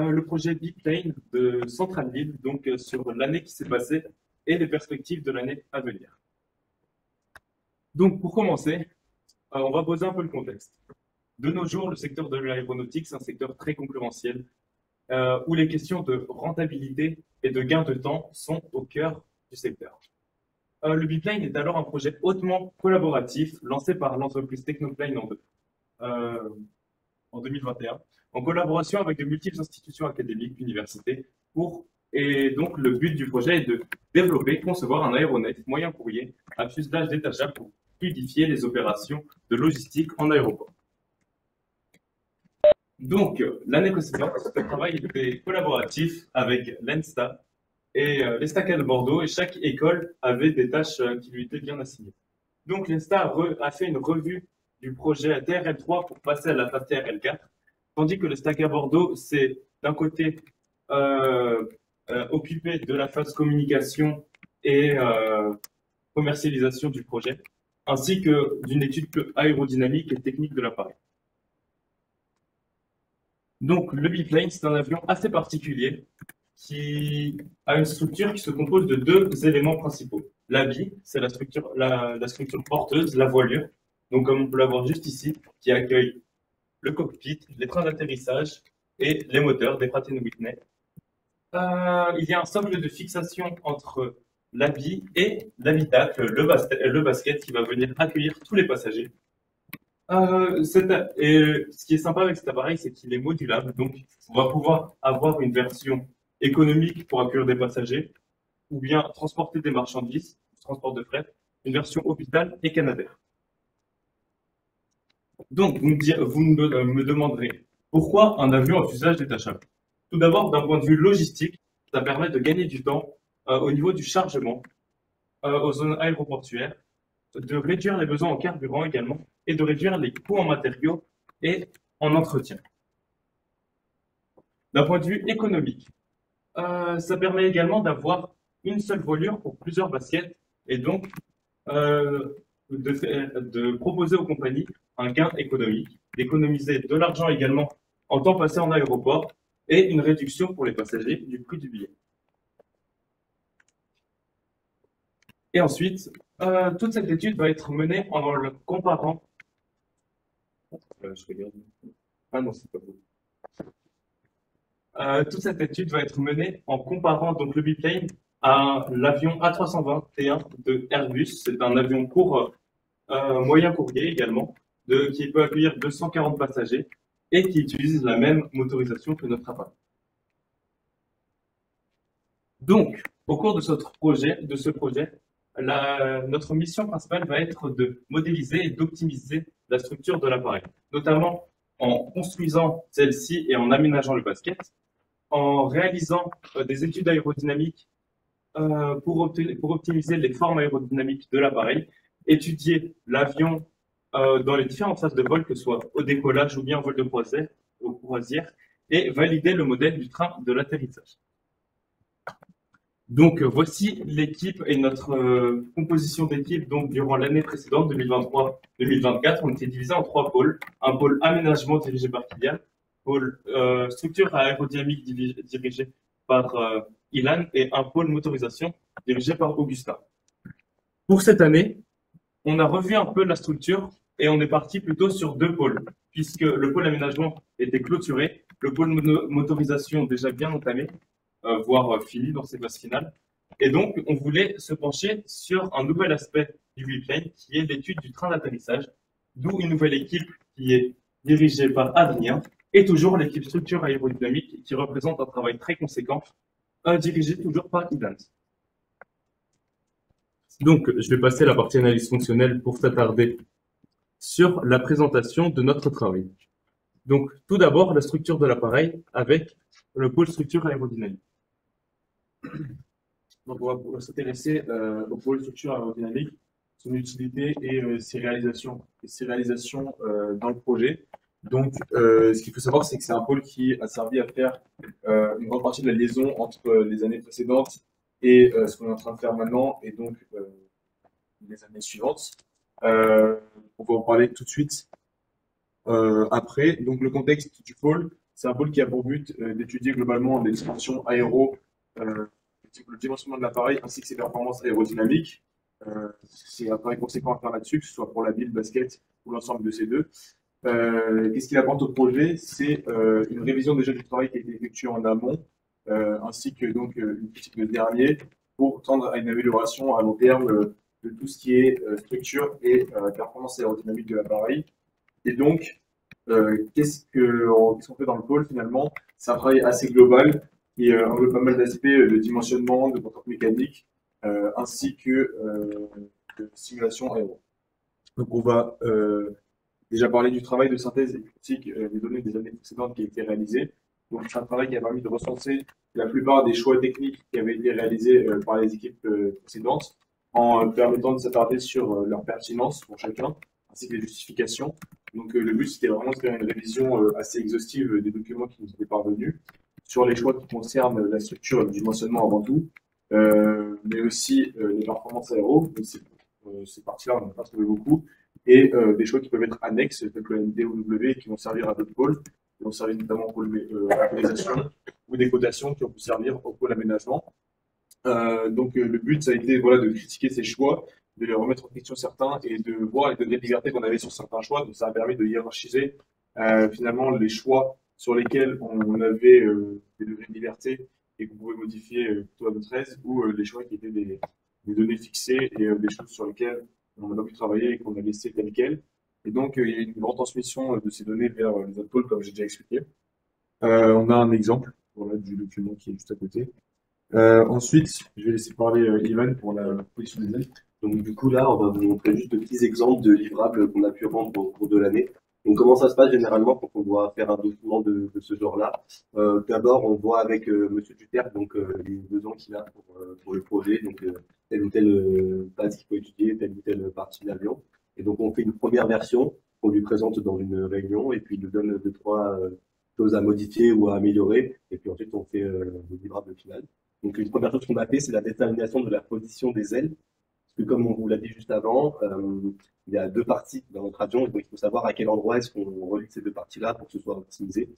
le projet Biplane de Centralville, donc sur l'année qui s'est passée et les perspectives de l'année à venir. Donc, pour commencer, on va poser un peu le contexte. De nos jours, le secteur de l'aéronautique, c'est un secteur très concurrentiel, où les questions de rentabilité et de gain de temps sont au cœur du secteur. Le Biplane est alors un projet hautement collaboratif lancé par l'entreprise Technoplane euh, en 2021, en collaboration avec de multiples institutions académiques, universités, et donc le but du projet est de développer, concevoir un aéronef moyen courrier à fuselage détachable pour fluidifier les opérations de logistique en aéroport. Donc, l'année précédente, ce travail était collaboratif avec l'ENSTA et l'ESTACA de Bordeaux, et chaque école avait des tâches qui lui étaient bien assignées. Donc, l'ENSTA a fait une revue du projet TRL3 pour passer à la phase TRL4, tandis que l'ESTACA Bordeaux s'est d'un côté euh, occupé de la phase communication et commercialisation du projet, ainsi que d'une étude aérodynamique et technique de l'appareil. Donc, le biplane, c'est un avion assez particulier qui a une structure qui se compose de deux éléments principaux. L'habit, c'est la structure porteuse, la voilure, donc comme on peut la voir juste ici, qui accueille le cockpit, les trains d'atterrissage et les moteurs des Pratt Whitney. Il y a un socle de fixation entre l'habit et l'habitacle, le basket qui va venir accueillir tous les passagers. Et ce qui est sympa avec cet appareil, c'est qu'il est modulable. Donc, on va pouvoir avoir une version économique pour accueillir des passagers, ou bien transporter des marchandises, transport de fret, une version hôpital et Canadair. Donc, vous me demanderez pourquoi un avion à fuselage détachable. Tout d'abord, d'un point de vue logistique, ça permet de gagner du temps au niveau du chargement aux zones aéroportuaires, de réduire les besoins en carburant également et de réduire les coûts en matériaux et en entretien. D'un point de vue économique, ça permet également d'avoir une seule voilure pour plusieurs baskets et donc de proposer aux compagnies un gain économique, d'économiser de l'argent également en temps passé en aéroport et une réduction pour les passagers du prix du billet. Et ensuite, toute cette étude va être menée en le comparant. Je regarde. Ah non, c'est pas vous. Toute cette étude va être menée en comparant donc le biplane à l'avion A321 de Airbus. C'est un avion court, moyen courrier également, qui peut accueillir 240 passagers et qui utilise la même motorisation que notre appareil. Donc, au cours de ce projet, notre mission principale va être de modéliser et d'optimiser la structure de l'appareil, notamment en construisant celle-ci et en aménageant le basket, en réalisant des études aérodynamiques pour optimiser les formes aérodynamiques de l'appareil, étudier l'avion dans les différentes phases de vol, que ce soit au décollage ou bien au vol de croisière, et valider le modèle du train de l'atterrissage. Donc, voici l'équipe et notre composition d'équipe. Donc, durant l'année précédente, 2023-2024, on était divisé en trois pôles. Un pôle aménagement dirigé par Kylian, pôle structure aérodynamique dirigé par Ilan et un pôle motorisation dirigé par Augustin. Pour cette année, on a revu un peu la structure et on est parti plutôt sur deux pôles, puisque le pôle aménagement était clôturé, le pôle motorisation déjà bien entamé, voire fini dans ses phases finales. Et donc, on voulait se pencher sur un nouvel aspect du biplane, qui est l'étude du train d'atterrissage, d'où une nouvelle équipe qui est dirigée par Adrien, et toujours l'équipe structure aérodynamique, qui représente un travail très conséquent, dirigé toujours par Ilan. Donc, je vais passer à la partie analyse fonctionnelle pour s'attarder sur la présentation de notre travail. Donc, tout d'abord, la structure de l'appareil avec le pôle structure aérodynamique. Donc, on va s'intéresser au pôle structure aérodynamique, son utilité et ses réalisations, dans le projet. Donc, ce qu'il faut savoir, c'est que c'est un pôle qui a servi à faire une grande partie de la liaison entre les années précédentes et ce qu'on est en train de faire maintenant, et donc les années suivantes. On va en parler tout de suite après. Donc, le contexte du pôle, C'est un pôle qui a pour but d'étudier globalement les dimensions aéro, le dimensionnement de l'appareil ainsi que ses performances aérodynamiques. C'est un travail conséquent à faire là-dessus, que ce soit pour la ville, basket ou l'ensemble de ces deux. Qu'est-ce qu'il apporte au projet? C'est une révision déjà du travail qui a été effectué en amont, ainsi que donc une critique de ce dernier pour tendre à une amélioration à long terme de tout ce qui est structure et performance aérodynamique de l'appareil. Et donc, qu'est-ce qu'on fait dans le pôle finalement? C'est un travail assez global qui englobe pas mal d'aspects de dimensionnement, de contrôle mécanique, ainsi que de simulation aéro. Donc, on va déjà parler du travail de synthèse et critique des données des années précédentes qui a été réalisé. Donc, c'est un travail qui a permis de recenser la plupart des choix techniques qui avaient été réalisés par les équipes précédentes, en permettant de s'attarder sur leur pertinence pour chacun, ainsi que les justifications. Donc, le but, c'était vraiment de faire une révision assez exhaustive des documents qui nous étaient parvenus sur les choix qui concernent la structure et le dimensionnement avant tout, mais aussi les performances aéro. Ces parties-là, on n'a pas trouvé beaucoup et des choix qui peuvent être annexes, tels que la NDOW, qui vont servir à d'autres pôles, qui vont servir notamment au pôle organisation, ou des cotations qui ont pu servir au pôle aménagement. Donc le but, ça a été voilà, de critiquer ces choix, de les remettre en question certains et de voir les degrés de liberté qu'on avait sur certains choix. Donc ça a permis de hiérarchiser finalement les choix sur lesquels on avait des degrés de liberté et qu'on pouvait modifier plutôt à notre aise, ou les choix qui étaient des données fixées et des choses sur lesquelles on n'a pas pu travailler et qu'on a laissé telles quelles. Et donc, il y a une grande transmission de ces données vers les autres pôles, comme j'ai déjà expliqué. On a un exemple voilà, du document qui est juste à côté. Ensuite, je vais laisser parler Ivan pour la position des ailes. Donc du coup là, on va vous montrer juste de petits exemples de livrables qu'on a pu rendre au cours de l'année. Donc comment ça se passe généralement quand on doit faire un document de ce genre-là? D'abord, on voit avec Monsieur Duterre donc les besoins qu'il a pour le projet, donc telle ou telle base qu'il faut étudier, telle ou telle partie de l'avion. Et donc on fait une première version qu'on lui présente dans une réunion et puis il nous donne deux trois choses à modifier ou à améliorer. Et puis ensuite on fait le livrable final. Donc une première chose qu'on a fait, c'est la détermination de la position des ailes que comme on vous l'a dit juste avant, il y a deux parties dans notre avion, et donc il faut savoir à quel endroit est-ce qu'on relie ces deux parties-là pour que ce soit optimisé.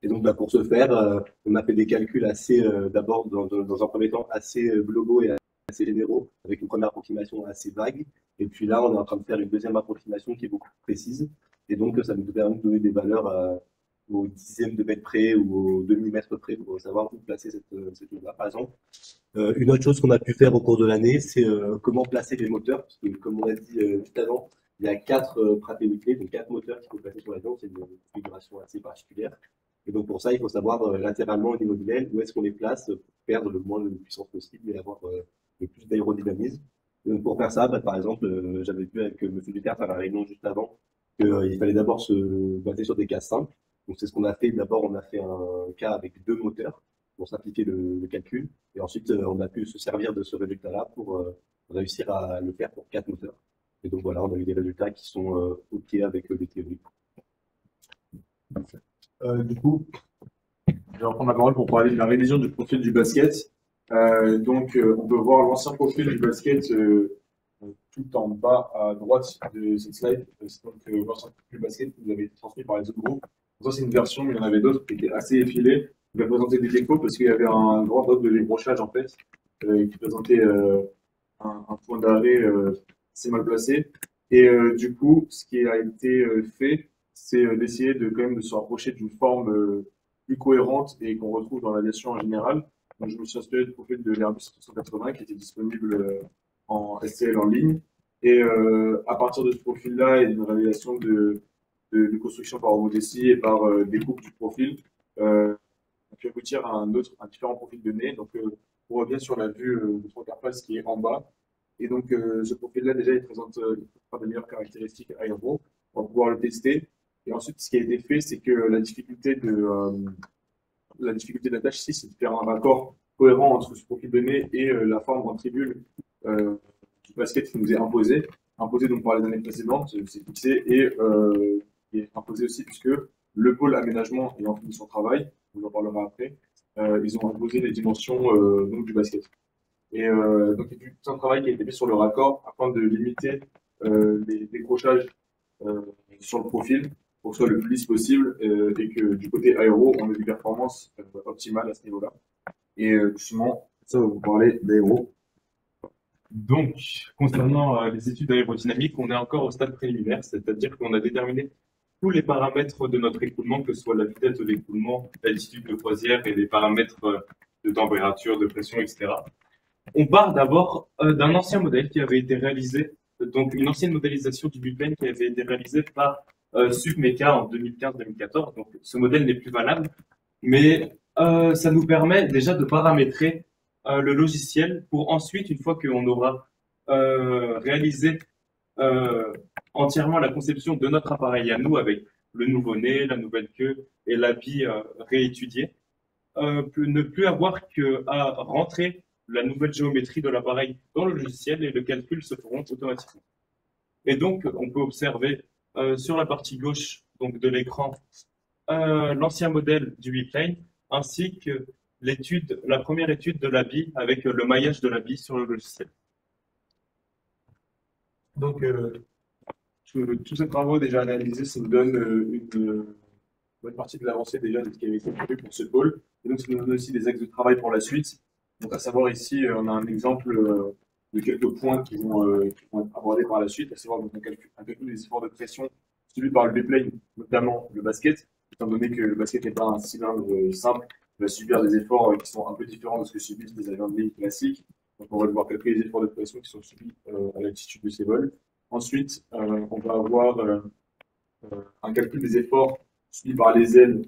Et donc bah, pour ce faire, on a fait des calculs assez, d'abord dans un premier temps, assez globaux et assez généraux, avec une première approximation assez vague. Et puis là, on est en train de faire une deuxième approximation qui est beaucoup plus précise. Et donc ça nous permet de donner des valeurs au dixième de mètre près ou au demi-mètre près pour savoir où placer cette chose-là. Par exemple, une autre chose qu'on a pu faire au cours de l'année, c'est comment placer les moteurs, parce que comme on l'a dit juste avant, il y a quatre Pratt&Whitney, donc quatre moteurs qu'il faut placer sur l'avion, c'est une configuration assez particulière. Et donc pour ça, il faut savoir latéralement au niveau de l'aile où est-ce qu'on les place pour perdre le moins de puissance possible et avoir le plus d'aérodynamisme. Donc pour faire ça, bah, par exemple, j'avais vu avec M. Duterre à la réunion juste avant qu'il fallait d'abord se baser sur des cas simples. Donc c'est ce qu'on a fait. D'abord, on a fait un cas avec deux moteurs pour simplifier le calcul. Et ensuite, on a pu se servir de ce résultat-là pour réussir à le faire pour quatre moteurs. Et donc voilà, on a eu des résultats qui sont OK avec les théories. Du coup, je vais reprendre la parole pour parler de la révision du profil du basket. Donc, on peut voir l'ancien profil du basket tout en bas à droite de cette slide. C'est donc l'ancien profil du basket qui vous avait été transmis par les autres groupes. Ça, c'est une version, mais il y en avait d'autres qui étaient assez effilées. Je vais présenter des défauts parce qu'il y avait un grand dog de débrochage en fait, qui présentait un point d'arrêt assez mal placé. Et du coup, ce qui a été fait, c'est d'essayer de quand même de se rapprocher d'une forme plus cohérente et qu'on retrouve dans l'aviation en général. Donc, je me suis inspiré du profil de l'Airbus 380 qui était disponible en STL en ligne. Et à partir de ce profil-là et d'une réalisation de construction par homodécie et par découpe du profil, on peut aboutir à un différent profil de nez. Donc, on revient sur la vue de trois quarts face qui est en bas. Et donc, ce profil-là, déjà, il présente de meilleures caractéristiques aéro. On va pouvoir le tester. Et ensuite, ce qui a été fait, c'est que la difficulté de la tâche ici, c'est de faire un raccord cohérent entre ce profil de nez et la forme en tribune du basket qui nous est imposé donc par les années précédentes, c'est fixé et est imposé aussi puisque le pôle aménagement ayant fini son travail, on en parlera après, ils ont imposé les dimensions donc du basket. Et donc il y a eu tout un travail qui a été fait sur le raccord afin de limiter les décrochages sur le profil pour que ce soit le plus lisse possible et que du côté aéro, on ait des performances optimales à ce niveau-là. Et justement, ça va vous parler d'aéro. Donc, concernant les études aérodynamiques, on est encore au stade préliminaire, c'est-à-dire qu'on a déterminé tous les paramètres de notre écoulement, que ce soit la vitesse de l'écoulement, l'altitude de croisière et les paramètres de température, de pression, etc. On part d'abord d'un ancien modèle qui avait été réalisé, donc une ancienne modélisation du biplane qui avait été réalisée par Submeca en 2015-2014. Donc, ce modèle n'est plus valable, mais ça nous permet déjà de paramétrer le logiciel pour ensuite, une fois qu'on aura réalisé entièrement la conception de notre appareil à nous avec le nouveau-né, la nouvelle queue et l'habit réétudié, ne plus avoir qu'à rentrer la nouvelle géométrie de l'appareil dans le logiciel et le calcul se feront automatiquement. Et donc, on peut observer sur la partie gauche donc, de l'écran l'ancien modèle du biplane ainsi que la première étude de l'habit avec le maillage de l'habit sur le logiciel. Donc, tous ces travaux déjà analysés, ça nous donne une bonne partie de l'avancée déjà de ce qui avait été prévu pour ce pôle. Et donc, ça nous donne aussi des axes de travail pour la suite. Donc, à savoir ici, on a un exemple de quelques points qui vont être abordés par la suite, à savoir donc, un calcul des efforts de pression subis par le biplane, notamment le basket, étant donné que le basket n'est pas un cylindre simple, il va subir des efforts qui sont un peu différents de ce que subissent des avions de ligne classiques. Donc, on va devoir calculer les efforts de pression qui sont subis à l'altitude de ces vols. Ensuite, on va avoir un calcul des efforts subis par les ailes,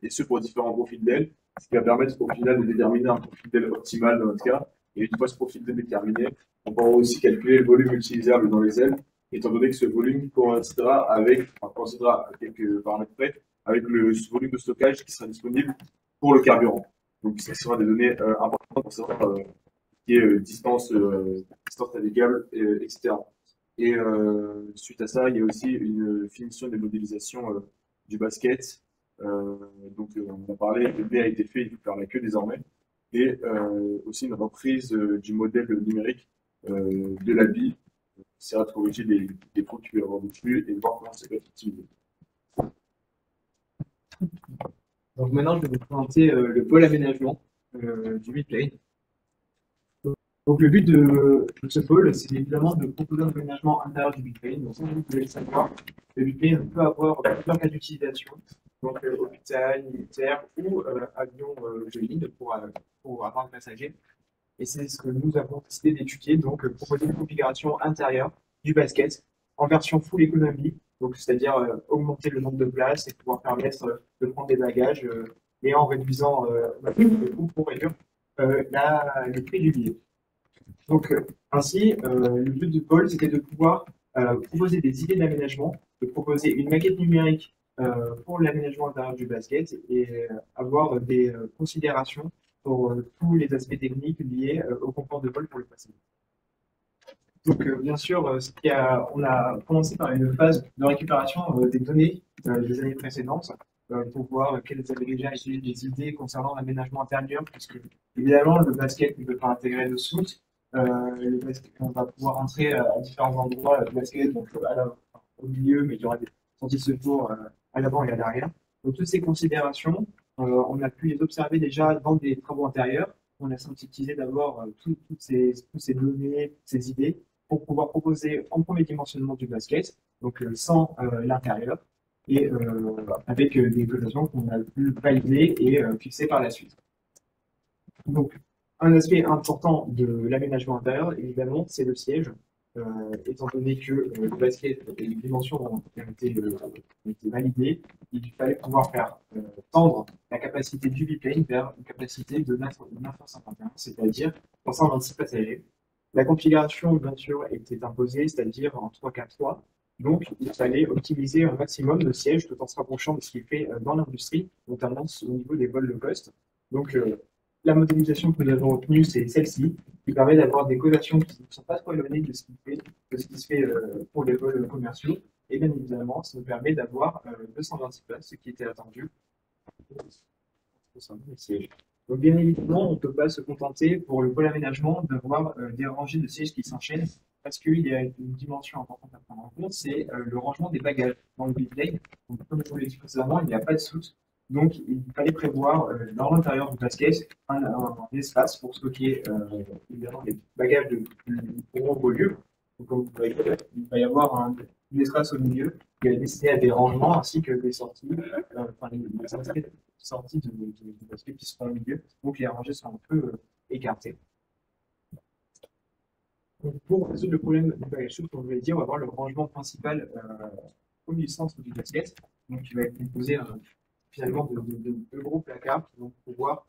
et ce pour différents profils d'ailes, ce qui va permettre au final de déterminer un profil d'aile optimal dans notre cas. Et une fois ce profil d'aile déterminé, on pourra aussi calculer le volume utilisable dans les ailes, étant donné que ce volume coïncidera à quelques paramètres près, avec le volume de stockage qui sera disponible pour le carburant. Donc, ça sera des données importantes pour savoir qui est distance navigable, etc. Et suite à ça, il y a aussi une finition des modélisations du basket. Donc, on a parlé, le B a été fait, il faut faire la queue désormais. Et aussi une reprise du modèle numérique de l'habit. On essaiera de corriger les trous qu'il peut y avoir dessus et voir comment ça peut être utilisé. Donc maintenant, je vais vous présenter le pôle aménagement du biplane. Donc le but de ce pôle, c'est évidemment de proposer un aménagement intérieur du biplane. Donc, comme vous pouvez le savoir, le biplane peut avoir plusieurs cas d'utilisation, donc hôpital, militaire ou avion de ligne pour avoir des passagers. Et c'est ce que nous avons décidé d'étudier, donc proposer une configuration intérieure du basket en version full economy, donc c'est-à-dire augmenter le nombre de places et pouvoir permettre de prendre des bagages et en réduisant le coût pour réduire le prix du billet. Donc ainsi, le but du pôle, c'était de pouvoir proposer des idées d'aménagement, de proposer une maquette numérique pour l'aménagement intérieur du basket et avoir des considérations pour tous les aspects techniques liés au confort de vol pour le passager. Donc, bien sûr, on a commencé par une phase de récupération des données des années précédentes pour voir quelles avaient déjà été des idées concernant l'aménagement intérieur, puisque évidemment, le basket ne peut pas intégrer le soute. On va pouvoir entrer à différents endroits le basket, donc au milieu, mais il y aura des sorties de secours à l'avant et à l'arrière. Donc, toutes ces considérations, on a pu les observer déjà dans des travaux antérieurs. On a synthétisé d'abord toutes ces données, ces idées, pour pouvoir proposer en premier dimensionnement du basket, donc sans l'intérieur, et avec des cotations qu'on a pu valider et fixer par la suite. Donc, un aspect important de l'aménagement intérieur, évidemment, c'est le siège, étant donné que le basket et les dimensions ont été validées, il fallait pouvoir faire tendre la capacité du biplane vers une capacité de 951, c'est-à-dire 326 passagers. La configuration, bien sûr, était imposée, c'est-à-dire en 3-4-3. Donc, il fallait optimiser un maximum de sièges tout en se rapprochant de ce qui est fait dans l'industrie, notamment au niveau des vols low cost. Donc, la modélisation que nous avons retenue, c'est celle-ci, qui permet d'avoir des cotations qui ne sont pas trop éloignées de ce qui se fait pour les vols commerciaux. Et bien évidemment, ça nous permet d'avoir 226 places, ce qui était attendu. Donc, bien évidemment, on ne peut pas se contenter pour le pôle aménagement d'avoir des rangées de sièges qui s'enchaînent parce qu'il y a une dimension importante à prendre en compte, c'est le rangement des bagages dans le biplane. Donc, comme je vous l'ai dit précédemment, il n'y a pas de soute. Donc, il fallait prévoir dans l'intérieur du basket un espace pour stocker évidemment des bagages de plus gros volume. Donc, comme vous voyez, il va y avoir un espace au milieu qui est destiné à des rangements ainsi que des sorties, enfin les entrées sorties du basket qui seront au milieu. Donc, les rangées sont un peu écartées. Donc, pour résoudre le problème du bagage souple, comme je l'ai dit, on va avoir le rangement principal au centre du basket. Donc, il va être composé finalement de deux gros placards qui vont pouvoir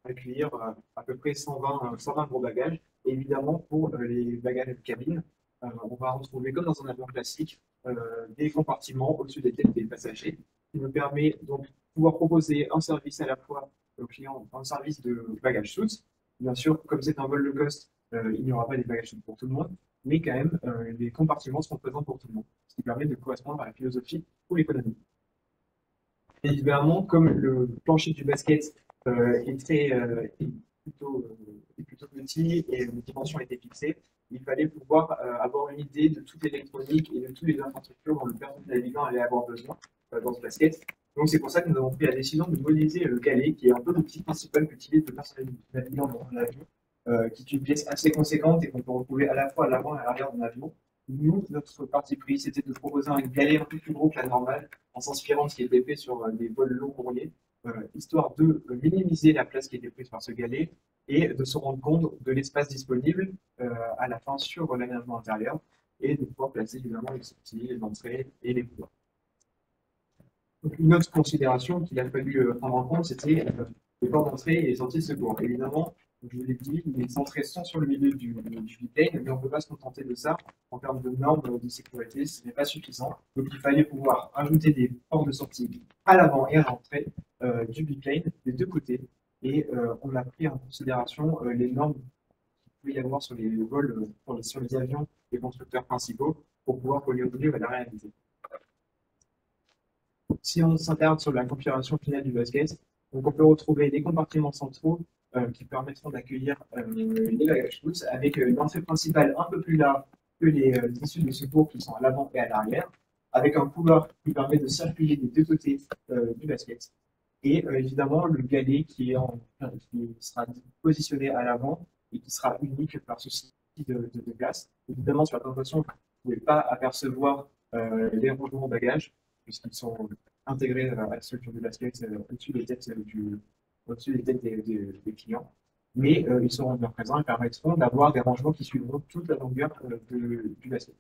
accueillir à peu près 120 gros bagages. Et évidemment, pour les bagages de cabine, on va retrouver, comme dans un avion classique, des compartiments au-dessus des têtes des passagers, qui nous permet donc de pouvoir proposer un service à la fois au client, un service de bagage soute. Bien sûr, comme c'est un vol low cost, il n'y aura pas des bagages pour tout le monde, mais quand même, les compartiments seront présents pour tout le monde, ce qui permet de correspondre à la philosophie pour l'économie. Évidemment, comme le plancher du basket est plutôt petit et une dimension a été fixée, il fallait pouvoir avoir une idée de toute l'électronique et de toutes les infrastructures dont le personnel navigant allait avoir besoin dans ce basket. Donc c'est pour ça que nous avons pris la décision de modéliser le galet, qui est un peu l'outil principal qu'utilise le personnel navigant dans l'avion, qui est une pièce assez conséquente et qu'on peut retrouver à la fois à l'avant et à l'arrière d'un avion. Nous, notre parti pris, c'était de proposer un galet un peu plus gros que la normale, en s'inspirant de ce qui était fait sur des vols longs courriers, histoire de minimiser la place qui était prise par ce galet et de se rendre compte de l'espace disponible à la fin sur l'aménagement intérieur et de pouvoir placer évidemment les sorties, les entrées et les couloirs. Donc, une autre considération qu'il a fallu prendre en compte, c'était les portes d'entrée et les sorties de secours. Évidemment, je vous l'ai dit, les entrées sont sur le milieu du biplane, mais on ne peut pas se contenter de ça. En termes de normes de sécurité, ce n'est pas suffisant. Donc il fallait pouvoir ajouter des portes de sortie à l'avant et à l'entrée du biplane, des deux côtés. Et on a pris en considération les normes qu'il pouvait y avoir sur les vols, sur les avions des constructeurs principaux pour pouvoir coller au milieu à la réalité. Si on s'intéresse sur la configuration finale du basket, donc on peut retrouver des compartiments centraux qui permettront d'accueillir les bagages tous avec une entrée principale un peu plus large que les issues de secours qui sont à l'avant et à l'arrière, avec un couloir qui permet de circuler des deux côtés du basket. Et évidemment, le galet qui sera positionné à l'avant et qui sera unique par souci de place. Évidemment, sur la présentation, vous ne pouvez pas apercevoir les rangements de bagages, puisqu'ils sont intégrés à la structure du basket au-dessus des têtes des clients. Mais ils seront bien présents et permettront d'avoir des rangements qui suivront toute la longueur du basket.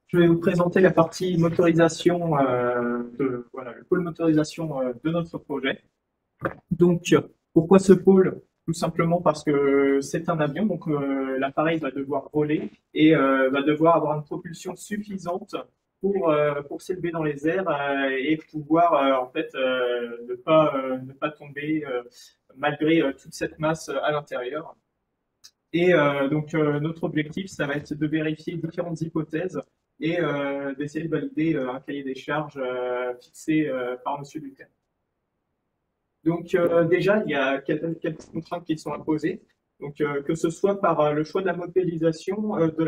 Je vais vous présenter la partie motorisation, voilà, le pôle motorisation de notre projet. Donc, pourquoi ce pôle? Tout simplement parce que c'est un avion, donc l'appareil va devoir voler et va devoir avoir une propulsion suffisante pour s'élever dans les airs et pouvoir en fait ne pas tomber malgré toute cette masse à l'intérieur. Et donc notre objectif, ça va être de vérifier différentes hypothèses et d'essayer de valider un cahier des charges fixé par Monsieur Duterre. Donc déjà, il y a quelques contraintes qui sont imposées. Donc que ce soit par le choix de la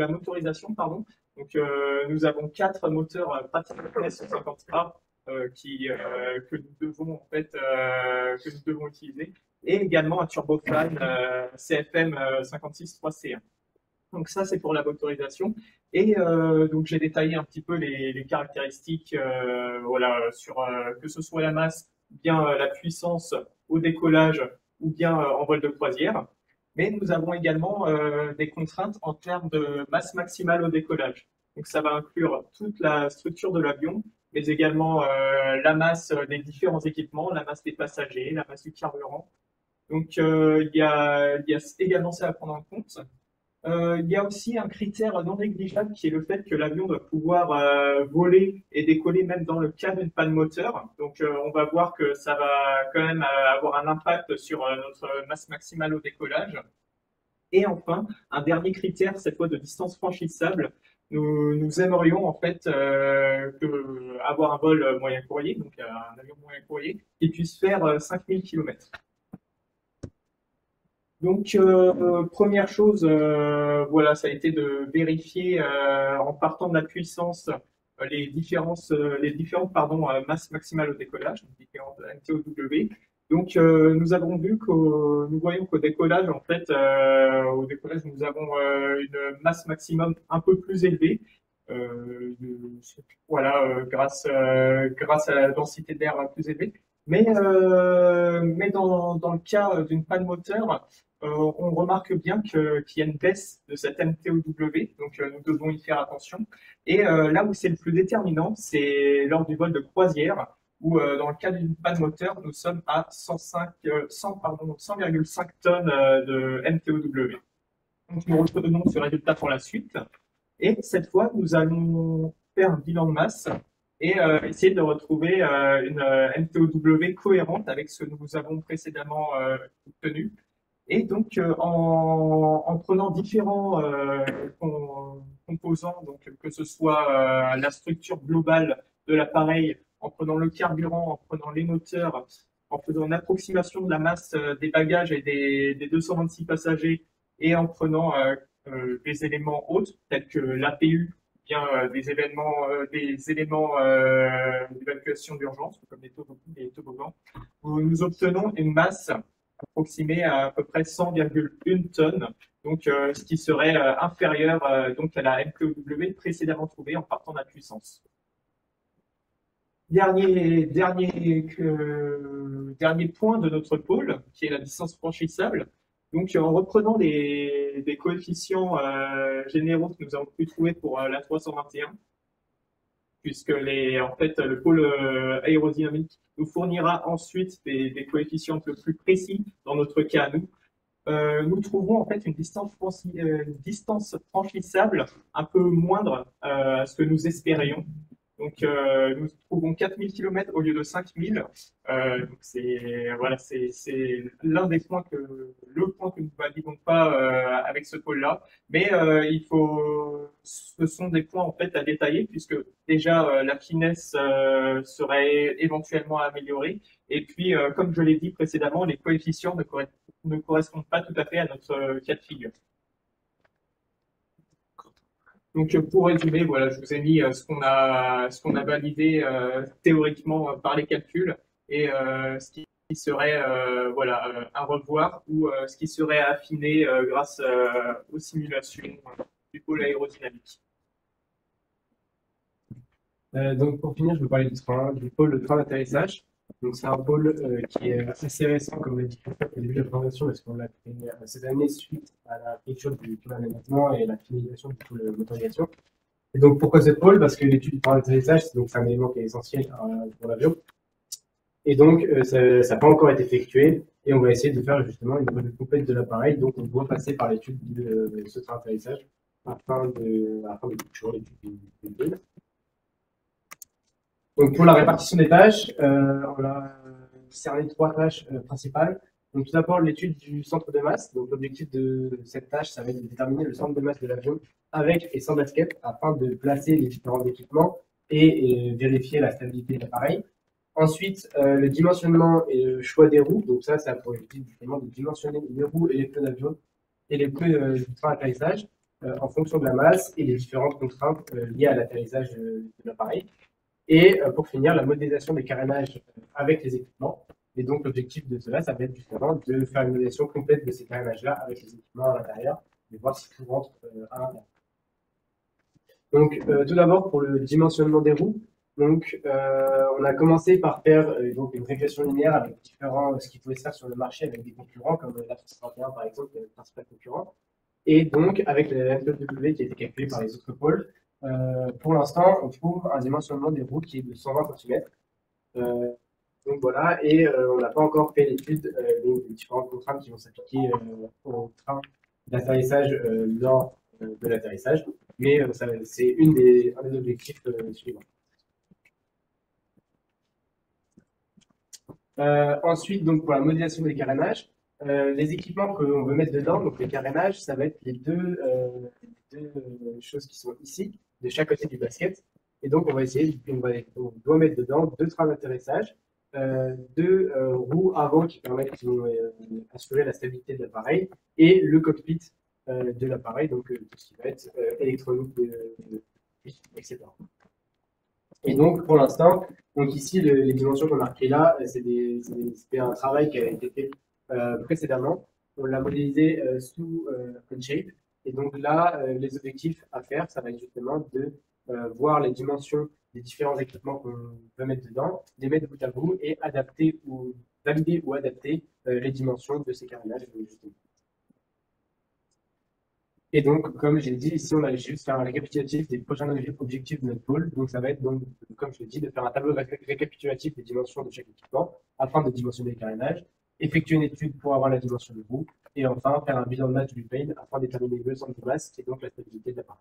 motorisation, pardon. Donc nous avons 4 moteurs Pratt & Whitney 150A que nous devons en fait utiliser, et également un turbofan CFM 56-3C1. Donc ça, c'est pour la motorisation. Et donc j'ai détaillé un petit peu les caractéristiques, voilà, sur que ce soit la masse, bien la puissance au décollage ou bien en vol de croisière. Mais nous avons également des contraintes en termes de masse maximale au décollage. Donc ça va inclure toute la structure de l'avion, mais également la masse des différents équipements, la masse des passagers, la masse du carburant. Donc il y a également ça à prendre en compte. Il y a aussi un critère non négligeable qui est le fait que l'avion doit pouvoir voler et décoller même dans le cas d'une panne moteur. Donc on va voir que ça va quand même avoir un impact sur notre masse maximale au décollage. Et enfin, un dernier critère, cette fois de distance franchissable. Nous aimerions en fait avoir un vol moyen courrier, donc un avion moyen courrier, qui puisse faire 5000 km. Donc, première chose, voilà, ça a été de vérifier en partant de la puissance les différentes pardon, masses maximales au décollage, donc différentes MTOW. Donc, nous voyons qu'au décollage, en fait, nous avons une masse maximum un peu plus élevée. Voilà, grâce à la densité d'air plus élevée. Mais dans le cas d'une panne moteur, on remarque bien qu'il y a une baisse de cette MTOW, donc nous devons y faire attention. Et là où c'est le plus déterminant, c'est lors du vol de croisière, où dans le cas d'une panne moteur, nous sommes à 100,5 tonnes de MTOW. Donc nous retenons ce résultat pour la suite. Et cette fois, nous allons faire un bilan de masse et essayer de retrouver une MTOW cohérente avec ce que nous avons précédemment obtenu. Et donc, en prenant différents composants, donc que ce soit la structure globale de l'appareil, en prenant le carburant, en prenant les moteurs, en faisant une approximation de la masse des bagages et des 226 passagers, et en prenant des éléments autres, tels que l'APU, bien des éléments d'évacuation d'urgence, comme les toboggans, nous obtenons une masse approximée à peu près 100,1 tonnes, donc ce qui serait inférieur donc à la MTOW précédemment trouvée en partant de la puissance. Dernier point de notre pôle, qui est la distance franchissable. Donc, en reprenant des coefficients généraux que nous avons pu trouver pour la 321, puisque en fait, le pôle aérodynamique nous fournira ensuite des coefficients un peu plus précis dans notre cas à nous. Nous trouvons en fait une distance franchissable un peu moindre à ce que nous espérions. Donc, nous trouvons 4000 km au lieu de 5000. Donc, c'est l'un des points le point que nous ne validons pas avec ce pôle-là. Mais ce sont des points en fait à détailler puisque déjà la finesse serait éventuellement améliorée. Et puis, comme je l'ai dit précédemment, les coefficients ne correspondent pas tout à fait à notre cas de figure. Donc, pour résumer, voilà, je vous ai mis ce qu'on a validé théoriquement par les calculs et ce qui serait voilà, à revoir ou ce qui serait affiné grâce aux simulations du pôle aérodynamique. Donc pour finir, je vais parler du pôle de train d'atterrissage. Donc c'est un pôle qui est assez récent, comme l'a dit Christophe au début de la présentation, parce qu'on l'a créé cette année suite à la feature du pôle d'aménagement et la finalisation du pôle motorisation. Et donc pourquoi ce pôle? Parce que l'étude du train d'atterrissage, c'est un élément qui est essentiel pour l'avion. Et donc ça n'a pas encore été effectué, et on va essayer de faire justement une revue complète de l'appareil. Donc on doit passer par l'étude de ce train d'atterrissage afin de toujours l'étude du pôle. Donc pour la répartition des tâches, on a cerné 3 tâches principales. Donc tout d'abord l'étude du centre de masse. Donc l'objectif de cette tâche, ça va être de déterminer le centre de masse de l'avion avec et sans basket afin de placer les différents équipements et vérifier la stabilité de l'appareil. Ensuite, le dimensionnement et le choix des roues. Donc ça a pour objectif justement de dimensionner les roues et les pneus d'avion et les pneus du train d'atterrissage en fonction de la masse et des différentes contraintes liées à l'atterrissage de l'appareil. Et pour finir, la modélisation des carénages avec les équipements. Et donc, l'objectif de cela, ça va être justement de faire une modélisation complète de ces carénages-là avec les équipements à l'intérieur et voir si tout rentre à l'intérieur. Donc, tout d'abord, pour le dimensionnement des roues, donc, on a commencé par faire donc une régression linéaire avec ce qui pouvait se faire sur le marché avec des concurrents, comme la 321 par exemple, qui est le principal concurrent. Et donc, avec la MTOW qui a été calculée par les autres pôles, pour l'instant, on trouve un dimensionnement des roues qui est de 120 cm. Donc voilà, et on n'a pas encore fait l'étude des différentes contraintes qui vont s'appliquer au train d'atterrissage lors de l'atterrissage, mais c'est un des objectifs suivants. Ensuite, donc pour la modélisation des carénages, les équipements qu'on veut mettre dedans, donc les carénages, ça va être les deux choses qui sont ici, de chaque côté du basket. Et donc, on doit mettre dedans 2 trains d'atterrissage deux roues avant qui permettent d'assurer la stabilité de l'appareil et le cockpit de l'appareil, donc tout ce qui va être électronique, etc. Et donc, pour l'instant, donc ici, les dimensions qu'on a repris là, c'était un travail qui a été fait précédemment. On l'a modélisé sous Onshape. Et donc là, les objectifs à faire, ça va être justement de voir les dimensions des différents équipements qu'on peut mettre dedans, les mettre bout à bout et adapter ou valider ou adapter les dimensions de ces carénages. Justement. Et donc, comme j'ai dit, ici, on allait juste faire un récapitulatif des prochains objectifs de notre pôle. Donc, ça va être, donc, comme je l'ai dit, de faire un tableau récapitulatif des dimensions de chaque équipement afin de dimensionner les carénages, effectuer une étude pour avoir la dimension de roue, et enfin, faire un bilan de match du plane afin de déterminer le centre de masse et donc la stabilité de l'appareil.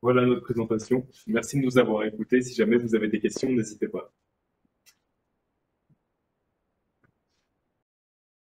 Voilà notre présentation. Merci de nous avoir écoutés. Si jamais vous avez des questions, n'hésitez pas.